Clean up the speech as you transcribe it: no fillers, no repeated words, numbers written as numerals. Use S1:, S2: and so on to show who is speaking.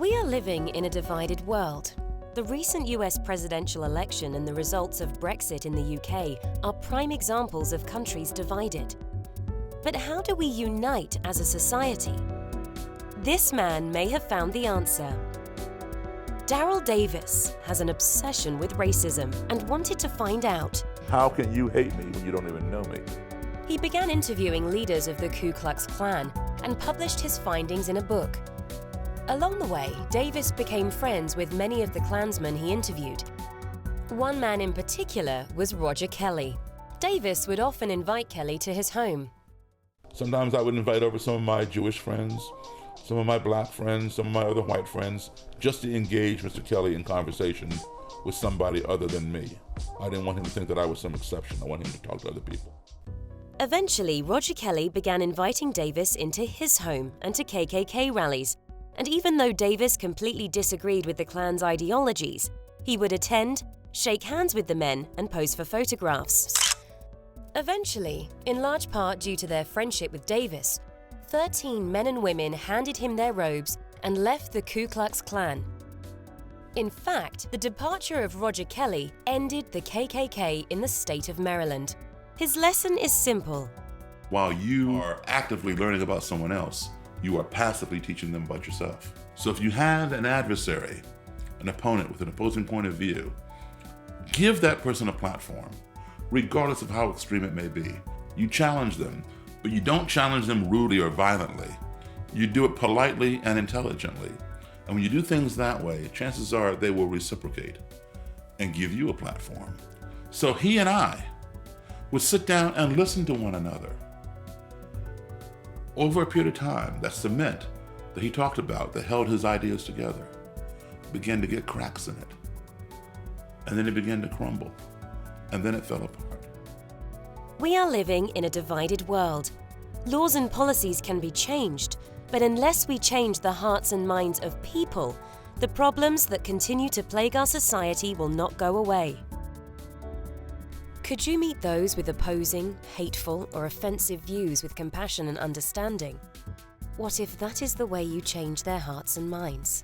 S1: We are living in a divided world. The recent US presidential election and the results of Brexit in the UK are prime examples of countries divided. But how do we unite as a society? This man may have found the answer. Darryl Davis has an obsession with racism and wanted to find out.
S2: How can you hate me when you don't even know me?
S1: He began interviewing leaders of the Ku Klux Klan and published his findings in a book. Along the way, Davis became friends with many of the Klansmen he interviewed. One man in particular was Roger Kelly. Davis would often invite Kelly to his home.
S2: Sometimes I would invite over some of my Jewish friends, some of my black friends, some of my other white friends, just to engage Mr. Kelly in conversation with somebody other than me. I didn't want him to think that I was some exception. I wanted him to talk to other people.
S1: Eventually, Roger Kelly began inviting Davis into his home and to KKK rallies. And even though Davis completely disagreed with the Klan's ideologies, he would attend, shake hands with the men, and pose for photographs. Eventually, in large part due to their friendship with Davis, 13 men and women handed him their robes and left the Ku Klux Klan. In fact, the departure of Roger Kelly ended the KKK in the state of Maryland. His lesson is simple.
S3: While you are actively learning about someone else, you are passively teaching them about yourself. So if you have an adversary, an opponent with an opposing point of view, give that person a platform, regardless of how extreme it may be. You challenge them, but you don't challenge them rudely or violently. You do it politely and intelligently. And when you do things that way, chances are they will reciprocate and give you a platform. So he and I would sit down and listen to one another. Over a period of time, that cement that he talked about that held his ideas together began to get cracks in it. And then it began to crumble. And then it fell apart.
S1: We are living in a divided world. Laws and policies can be changed, but unless we change the hearts and minds of people, the problems that continue to plague our society will not go away. Could you meet those with opposing, hateful, or offensive views with compassion and understanding? What if that is the way you change their hearts and minds?